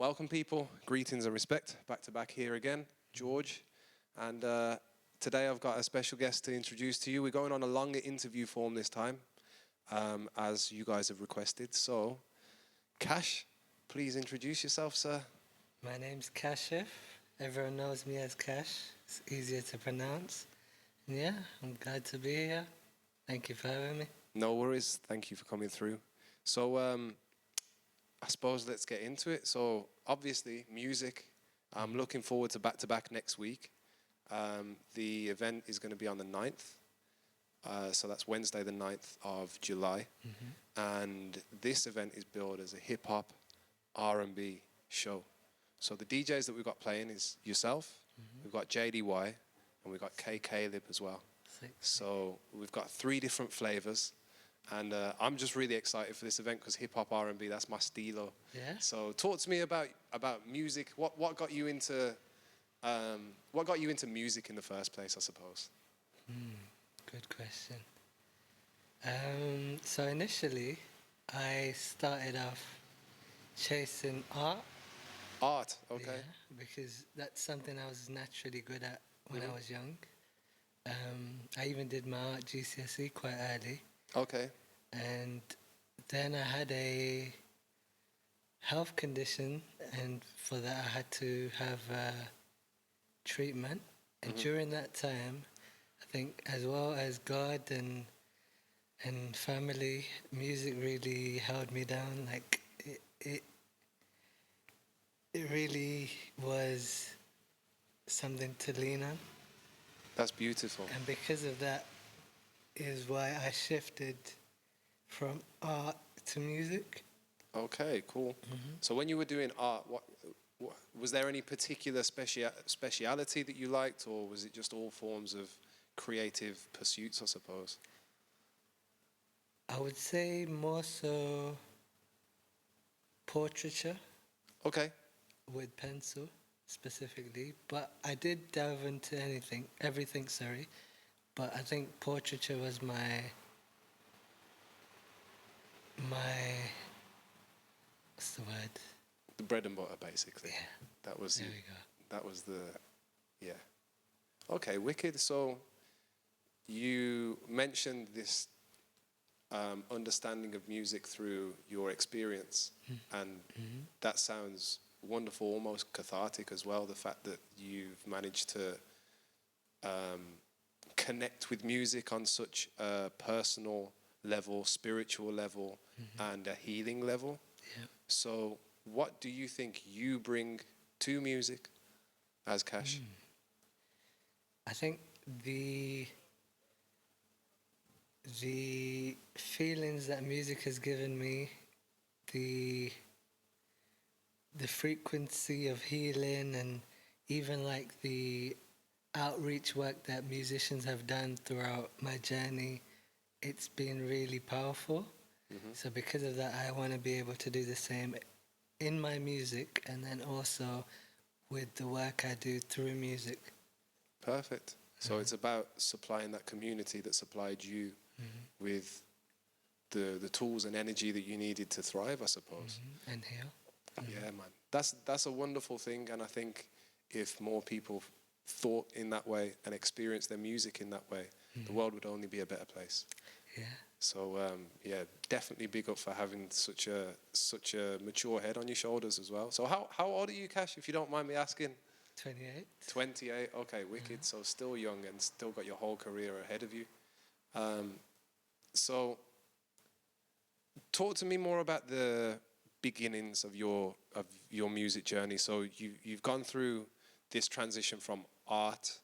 Welcome, people. Greetings and respect. Back to back here again, George. And today I've got a special guest to introduce to you. We're going on a longer interview form this time, as you guys have requested. So, Cash, please introduce yourself, sir. My name's Kashif. Everyone knows me as Cash. It's easier to pronounce. And yeah, I'm glad to be here. Thank you for having me. No worries. Thank you for coming through. So, I suppose let's get into it. So, obviously, music. I'm looking forward to back next week. The event is going to be on the 9th. So that's Wednesday, the 9th of July. And this event is billed as a hip-hop R&B show. So the DJs that we've got playing is yourself, we've got JDY, and we've got K Caleb as well. Sick. So we've got 3 different flavors. And I'm just really excited for this event because hip-hop R&B, that's my stilo. Yeah? So talk to me about music. What got you into music in the first place, I suppose? Good question. So initially, I started off chasing art. Art, okay. Yeah, because that's something I was naturally good at when I was young. I even did my art GCSE quite early. Okay. And then I had a health condition, and for that I had to have treatment. And during that time, I think as well as God and family, music really held me down. Like it really was something to lean on. That's beautiful. And because of that is why I shifted from art to music. Okay, cool. So when you were doing art, what was there any particular speciality that you liked, or was it just all forms of creative pursuits, I suppose? I would say more so portraiture Okay. with pencil specifically, but I did delve into everything, sorry. But I think portraiture was my what's the word? The bread and butter, basically. Yeah. That was There we go. That was yeah. Okay, wicked. So you mentioned this understanding of music through your experience, and that sounds wonderful, almost cathartic as well. The fact that you've managed to connect with music on such a personal level, spiritual level, and a healing level. Yeah. So what do you think you bring to music as Cash? I think the feelings that music has given me, the frequency of healing, and even like the outreach work that musicians have done throughout my journey, it's been really powerful. So because of that, I want to be able to do the same in my music, and then also with the work I do through music. Perfect. So it's about supplying that community that supplied you with the tools and energy that you needed to thrive, I suppose. And heal. Yeah, man. That's a wonderful thing, and I think if more people thought in that way and experienced their music in that way, the world would only be a better place. Yeah. So yeah, definitely big up for having such a mature head on your shoulders as well. So how old are you, Cash, if you don't mind me asking? 28. 28. Okay, wicked. So still young and still got your whole career ahead of you. So talk to me more about the beginnings of your music journey. So you've gone through this transition from art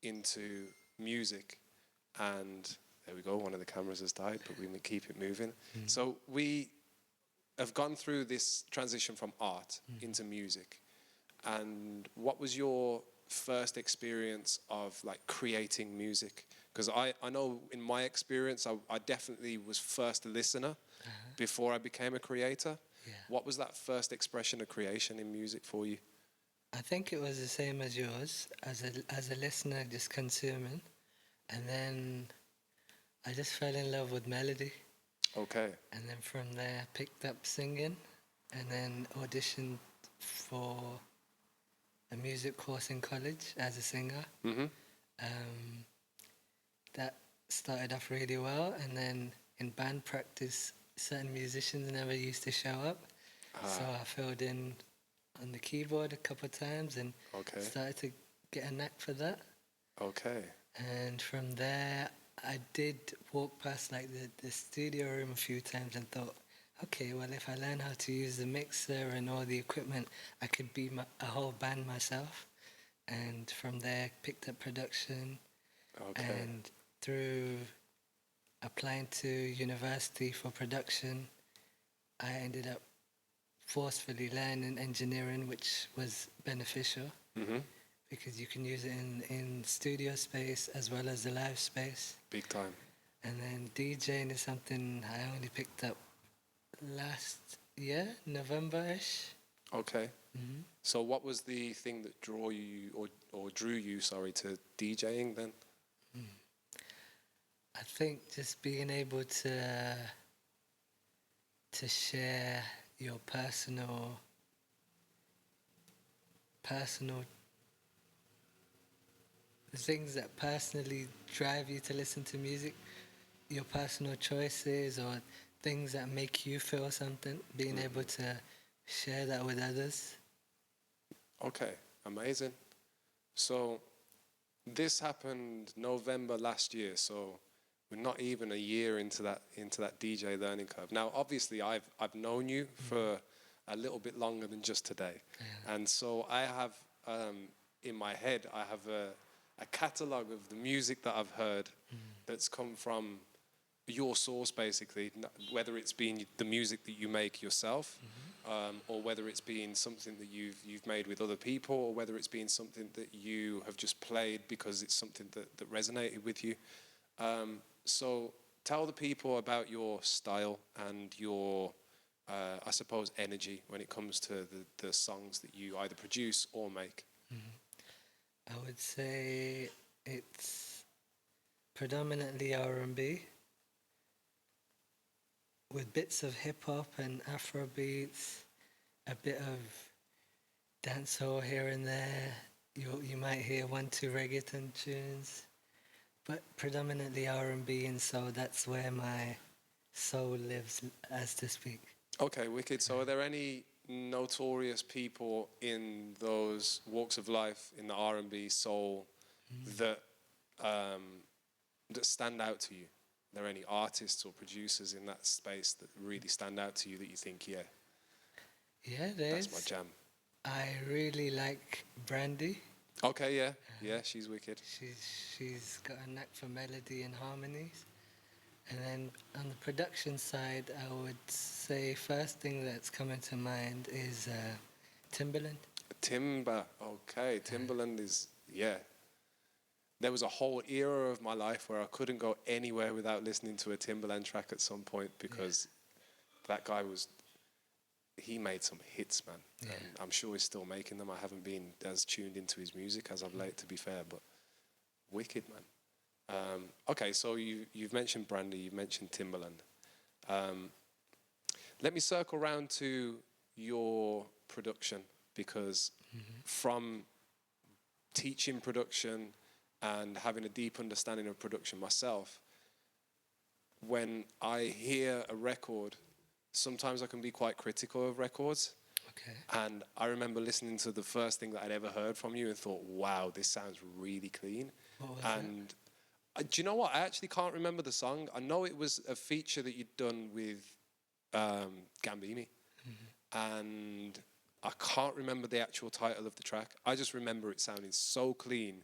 into music, and there we go, one of the cameras has died, but we can keep it moving. So we have gone through this transition from art into music. And what was your first experience of like creating music? Because I know in my experience, I definitely was first a listener before I became a creator. Yeah. What was that first expression of creation in music for you? I think it was the same as yours, as a listener, just consuming. And then I just fell in love with melody. Okay. And then from there, I picked up singing, and then auditioned for a music course in college as a singer. Mm-hmm. Um, that started off really well, and then in band practice, certain musicians never used to show up, so I filled in on the keyboard a couple of times and Okay. started to get a knack for that. Okay. And from there, I did walk past like the studio room a few times and thought, okay, well, if I learn how to use the mixer and all the equipment, I could be a whole band myself. And from there, picked up production. Okay. And through applying to university for production, I ended up forcefully learning engineering, which was beneficial Mm-hmm. because you can use it in studio space as well as the live space. Big time. And then DJing is something I only picked up last year, November-ish. Okay. Mm-hmm. So what was the thing that drew you, sorry, to DJing then? I think just being able to share your personal the things that personally drive you to listen to music, your personal choices or things that make you feel something, being able to share that with others. Okay. Amazing. So this happened November last year, so we're not even a year into that DJ learning curve. Now, obviously, I've known you for a little bit longer than just today, and so I have in my head I have a catalogue of the music that I've heard that's come from your source, basically, whether it's been the music that you make yourself, or whether it's been something that you've made with other people, or whether it's been something that you have just played because it's something that resonated with you. So tell the people about your style and your, I suppose, energy when it comes to the songs that you either produce or make. I would say it's predominantly R&B with bits of hip hop and Afro beats, a bit of dancehall here and there. You might hear 1-2 reggaeton tunes, but predominantly R&B, and so that's where my soul lives, as to speak. Okay, wicked. So are there any notorious people in those walks of life in the R&B soul that that stand out to you? Are there any artists or producers in that space that really stand out to you that you think, yeah, Yeah, that's my there's. jam? I really like Brandy. Okay, yeah, she's wicked. She's got a knack for melody and harmonies. And then on the production side, I would say first thing that's coming to mind is Timbaland. Okay, Timbaland is, yeah. There was a whole era of my life where I couldn't go anywhere without listening to a Timbaland track at some point because that guy he made some hits, man. Yeah. And I'm sure he's still making them. I haven't been as tuned into his music as of late, to be fair, but wicked, man. Okay, so you've mentioned Brandy, you've mentioned Timbaland. Let me circle round to your production because from teaching production and having a deep understanding of production myself, when I hear a record, sometimes I can be quite critical of records. Okay. And I remember listening to the first thing that I'd ever heard from you and thought, wow, this sounds really clean. What was And do you know what? I actually can't remember the song. I know it was a feature that you'd done with Gambini. And I can't remember the actual title of the track. I just remember it sounding so clean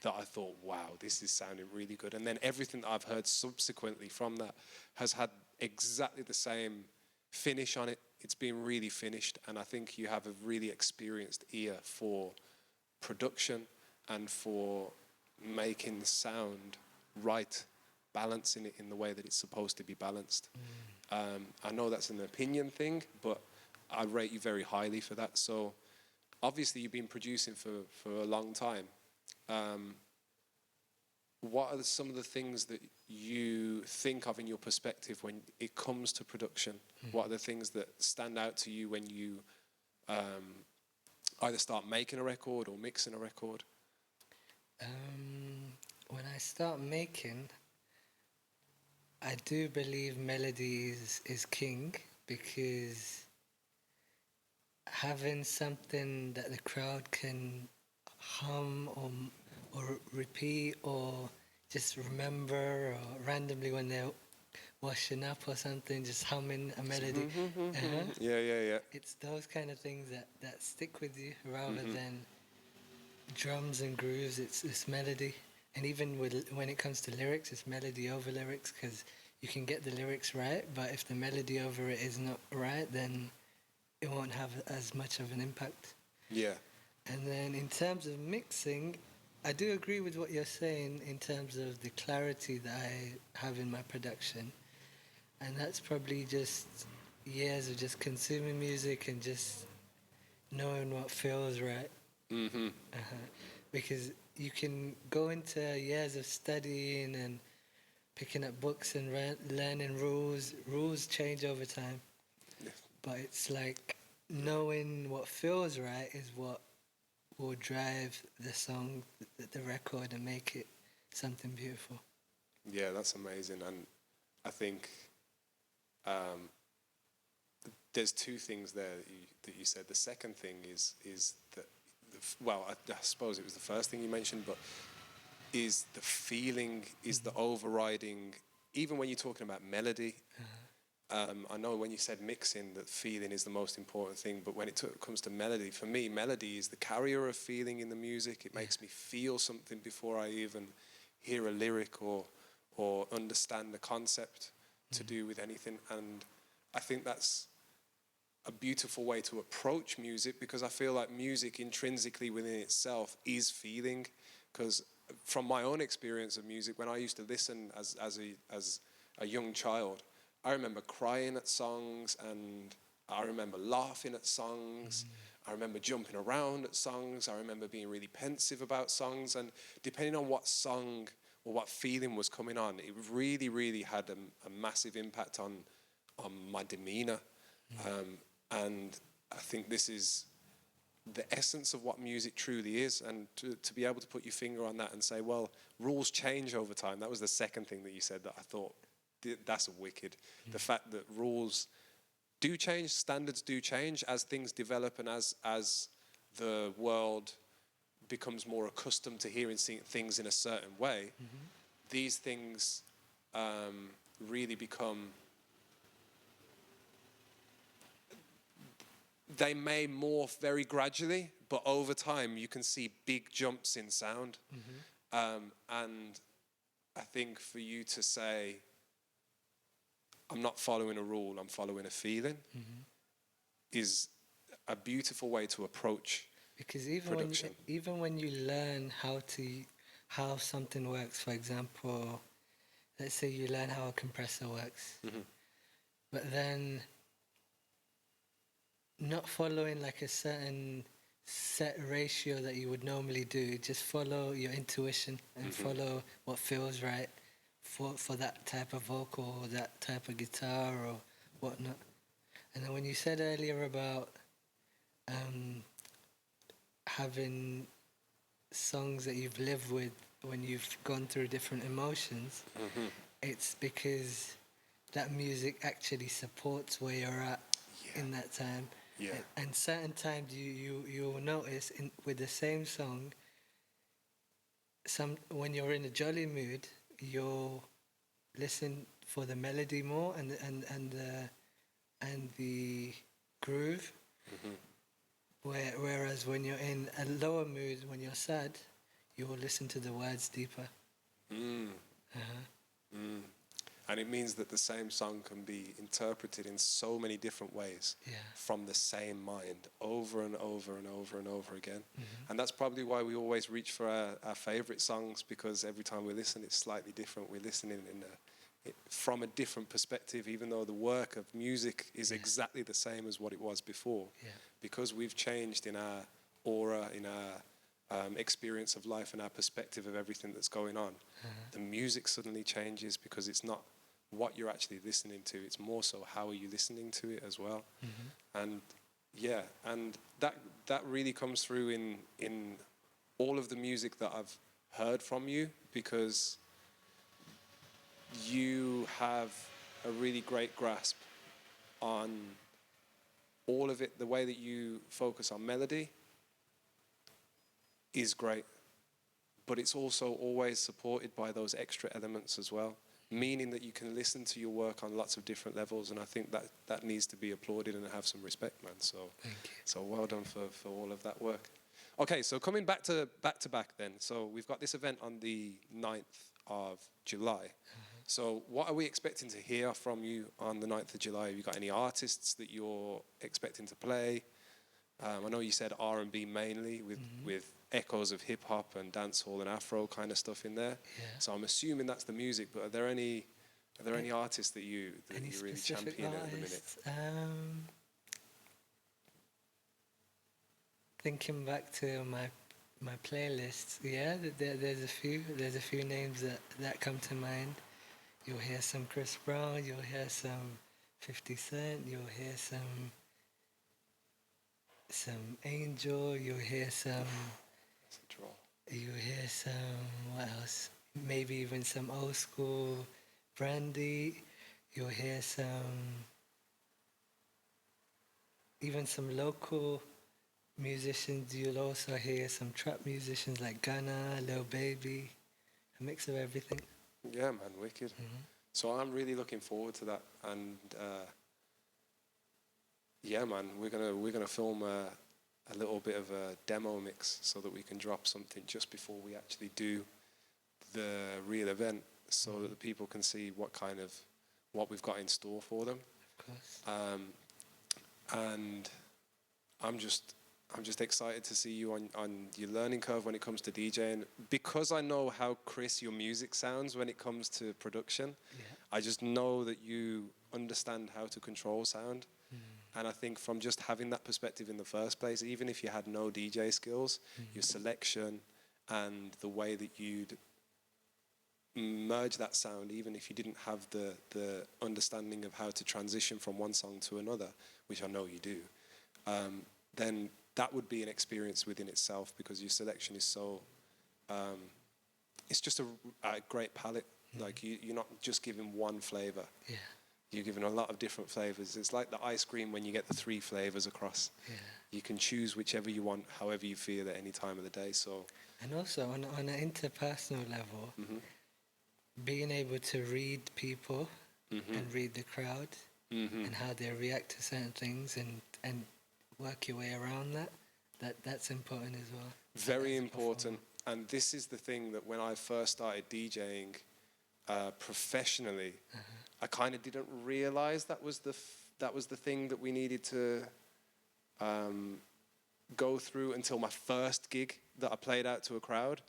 that I thought, wow, this is sounding really good. And then everything that I've heard subsequently from that has had exactly the same finish on it. It's been really finished. And I think you have a really experienced ear for production and for making the sound right, balancing it in the way that it's supposed to be balanced. I know that's an opinion thing, but I rate you very highly for that. So obviously you've been producing for a long time. What are some of the things that you think of in your perspective when it comes to production? What are the things that stand out to you when you either start making a record or mixing a record? When I start making, I do believe melody is king, because having something that the crowd can hum or repeat or just remember, or randomly when they're washing up or something, just humming a melody. Uh-huh. Yeah. It's those kind of things that stick with you rather than drums and grooves. It's melody. And even when it comes to lyrics, it's melody over lyrics, because you can get the lyrics right, but if the melody over it is not right, then it won't have as much of an impact. Yeah. And then in terms of mixing, I do agree with what you're saying in terms of the clarity that I have in my production. And that's probably just years of just consuming music and just knowing what feels right. Because you can go into years of studying and picking up books and learning rules. Rules change over time. Yeah. But it's like knowing what feels right is what will drive the song, the record, and make it something beautiful. Yeah, that's amazing. And I think there's two things there that you said. The second thing is that, well, I suppose it was the first thing you mentioned, but is the feeling, is the overriding, even when you're talking about melody. I know when you said mixing, that feeling is the most important thing, but when it comes to melody, for me, melody is the carrier of feeling in the music. It makes me feel something before I even hear a lyric or understand the concept to do with anything. And I think that's a beautiful way to approach music, because I feel like music intrinsically within itself is feeling. Because from my own experience of music, when I used to listen as a young child, I remember crying at songs, and I remember laughing at songs. I remember jumping around at songs. I remember being really pensive about songs. And depending on what song or what feeling was coming on, it really, really had a massive impact on my demeanor. And I think this is the essence of what music truly is. And to be able to put your finger on that and say, well, rules change over time. That was the second thing that you said that I thought, that's wicked. The fact that rules do change, standards do change as things develop, and as the world becomes more accustomed to hearing things in a certain way, these things really become, they may morph very gradually, but over time you can see big jumps in sound. And I think for you to say, I'm not following a rule, I'm following a feeling, is a beautiful way to approach Because production. even when you learn how something works, for example, let's say you learn how a compressor works, but then not following like a certain set ratio that you would normally do, just follow your intuition and follow what feels right for that type of vocal or that type of guitar or whatnot. And then when you said earlier about having songs that you've lived with when you've gone through different emotions, it's because that music actually supports where you're at in that time. Yeah. And certain times you'll notice with the same song, when you're in a jolly mood, you'll listen for the melody more and the groove. Whereas when you're in a lower mood, when you're sad, you will listen to the words deeper. And it means that the same song can be interpreted in so many different ways from the same mind over and over and over and over again. And that's probably why we always reach for our favorite songs, because every time we listen, it's slightly different. We're listening from a different perspective, even though the work of music is exactly the same as what it was before. Because we've changed in our aura, in our experience of life and our perspective of everything that's going on. The music suddenly changes, because it's not what you're actually listening to, it's more so how are you listening to it as well. And and that that really comes through in all of the music that I've heard from you, because you have a really great grasp on all of it. The way that you focus on melody is great, but it's also always supported by those extra elements as well, meaning that you can listen to your work on lots of different levels, and I think that needs to be applauded and have some respect, man. So Thank you. so well done for all of that work. Okay, so coming back to back then, so we've got this event on the 9th of July. So what are we expecting to hear from you on the 9th of July? Have you got any artists that you're expecting to play? I know you said R&B mainly, with echoes of hip hop and dancehall and Afro kind of stuff in there. Yeah. So I'm assuming that's the music. But are there any artists that you really champion at the minute? Thinking back to my playlists, yeah, there's a few names that come to mind. You'll hear some Chris Brown, you'll hear some 50 Cent, you'll hear some Angel, you'll hear some, what else? Maybe even some old school Brandy. You'll hear even some local musicians. You'll also hear some trap musicians like Gunna, Lil Baby, a mix of everything. Yeah, man, wicked. So I'm really looking forward to that, and yeah, man, we're gonna film a little bit of a demo mix so that we can drop something just before we actually do the real event, so that the people can see what we've got in store for them. Of course. And I'm just excited to see you on your learning curve when it comes to DJing, because I know how Chris your music sounds when it comes to production. Yeah. I just know that you understand how to control sound. And I think from just having that perspective in the first place, even if you had no DJ skills, your selection and the way that you'd merge that sound, even if you didn't have the understanding of how to transition from one song to another, which I know you do, then that would be an experience within itself, because your selection is so, it's just a great palette. Like you're not just giving one flavor. Yeah. You're given a lot of different flavors. It's like the ice cream when you get the 3 flavors across. Yeah. You can choose whichever you want, however you feel at any time of the day. So, and also on an interpersonal level, being able to read people and read the crowd and how they react to certain things and work your way around that's important as well. Very important. And this is the thing that when I first started DJing professionally, I kind of didn't realize that was the thing that we needed to go through until my first gig that I played out to a crowd.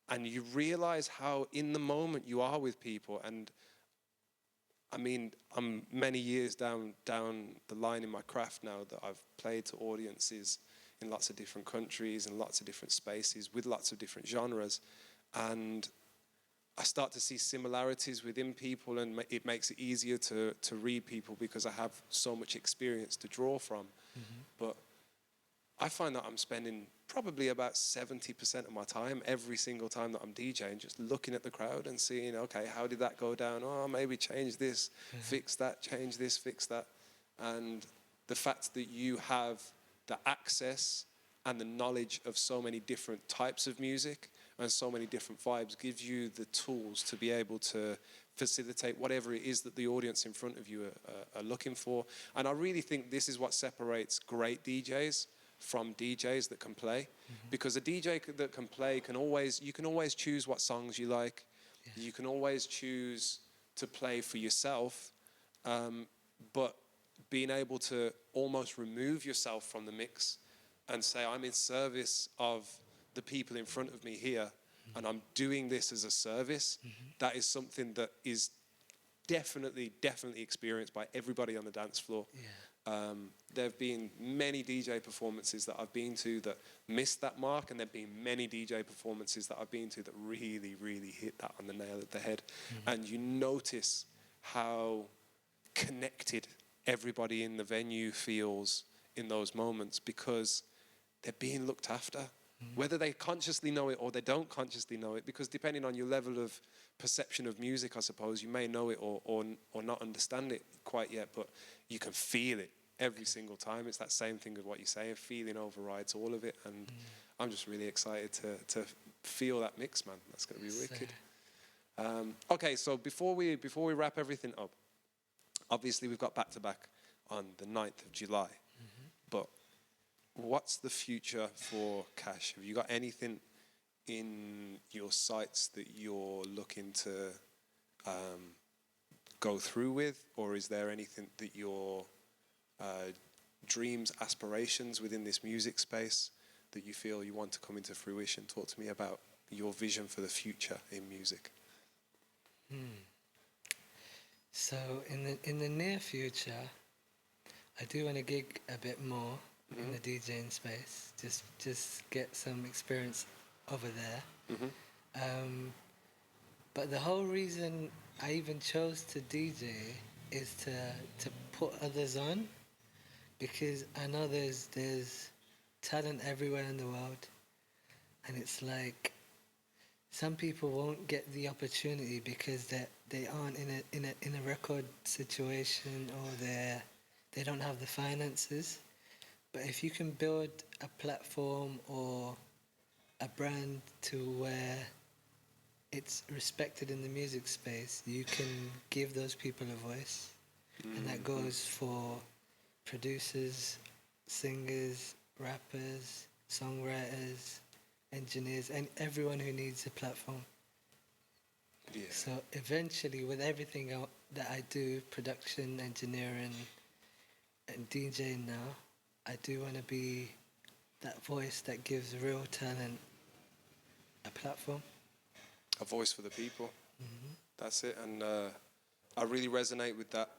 And you realize how in the moment you are with people. And I mean, I'm many years down the line in my craft now, that I've played to audiences in lots of different countries and lots of different spaces with lots of different genres. And I start to see similarities within people, and it makes it easier to read people because I have so much experience to draw from. But I find that I'm spending probably about 70% of my time every single time that I'm DJing just looking at the crowd and seeing, okay, how did that go down? Oh, maybe change this, fix that, change this, fix that. And the fact that you have the access and the knowledge of so many different types of music and so many different vibes gives you the tools to be able to facilitate whatever it is that the audience in front of you are looking for. And I really think this is what separates great DJs from DJs that can play. Because a DJ that can play you can always choose what songs you like. You can always choose to play for yourself. But being able to almost remove yourself from the mix and say, I'm in service of the people in front of me here, and I'm doing this as a service, that is something that is definitely experienced by everybody on the dance floor. There have been many DJ performances that I've been to that missed that mark, and there have been many DJ performances that I've been to that really hit that on the nail of the head. And you notice how connected everybody in the venue feels in those moments, because they're being looked after, whether they consciously know it or they don't consciously know it, because depending on your level of perception of music, I suppose, you may know it or not understand it quite yet, but you can feel it every single time. It's that same thing as what you're saying, feeling overrides all of it, and I'm just really excited to feel that mix, man. That's going to be wicked. Okay, so before we wrap everything up, obviously we've got back-to-back on the 9th of July, but what's the future for Cash? Have you got anything in your sights that you're looking to go through with, or is there anything that your dreams, aspirations within this music space that you feel you want to come into fruition? Talk to me about your vision for the future in music. So in the near future, I do want to gig a bit more in the DJing space. Just get some experience over there. But the whole reason I even chose to DJ is to put others on, because I know there's talent everywhere in the world, and it's like some people won't get the opportunity because they aren't in a record situation, or they don't have the finances. But if you can build a platform or a brand to where it's respected in the music space, you can give those people a voice. And that goes for producers, singers, rappers, songwriters, engineers, and everyone who needs a platform. Yeah. So eventually, with everything that I do, production, engineering, and DJing now, I do want to be that voice that gives real talent a platform. A voice for the people. That's it. And I really resonate with that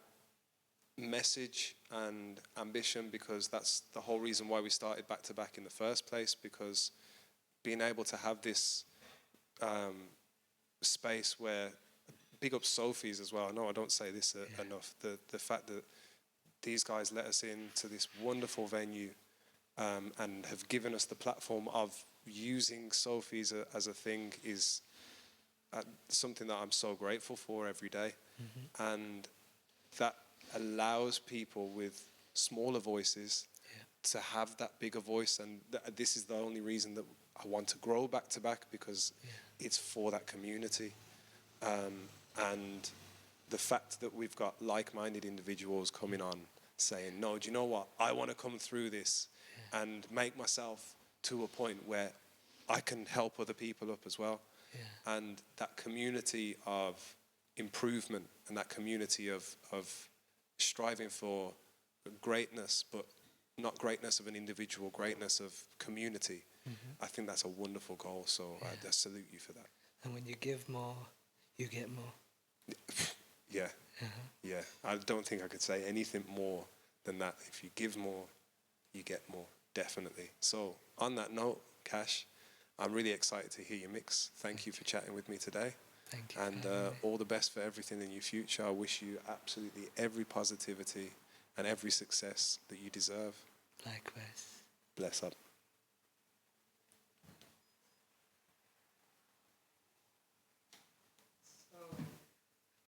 message and ambition, because that's the whole reason why we started Back to Back in the first place, because being able to have this space where, big up Sophie's as well, I know I don't say this enough, the fact that these guys let us into this wonderful venue and have given us the platform of using Sophie's as a thing is something that I'm so grateful for every day. And that allows people with smaller voices to have that bigger voice, and this is the only reason that I want to grow Back to Back, because it's for that community. And the fact that we've got like-minded individuals coming on saying, no, do you know what, I want to come through this and make myself to a point where I can help other people up as well. And that community of improvement and that community of striving for greatness, but not greatness of an individual, greatness of community. I think that's a wonderful goal, so I salute you for that. And when you give more, you get more. Yeah. I don't think I could say anything more than that. If you give more, you get more, definitely. So on that note, Cash, I'm really excited to hear your mix. Thank you for chatting with me today. Thank you. And all the best for everything in your future. I wish you absolutely every positivity and every success that you deserve. Likewise. Bless up.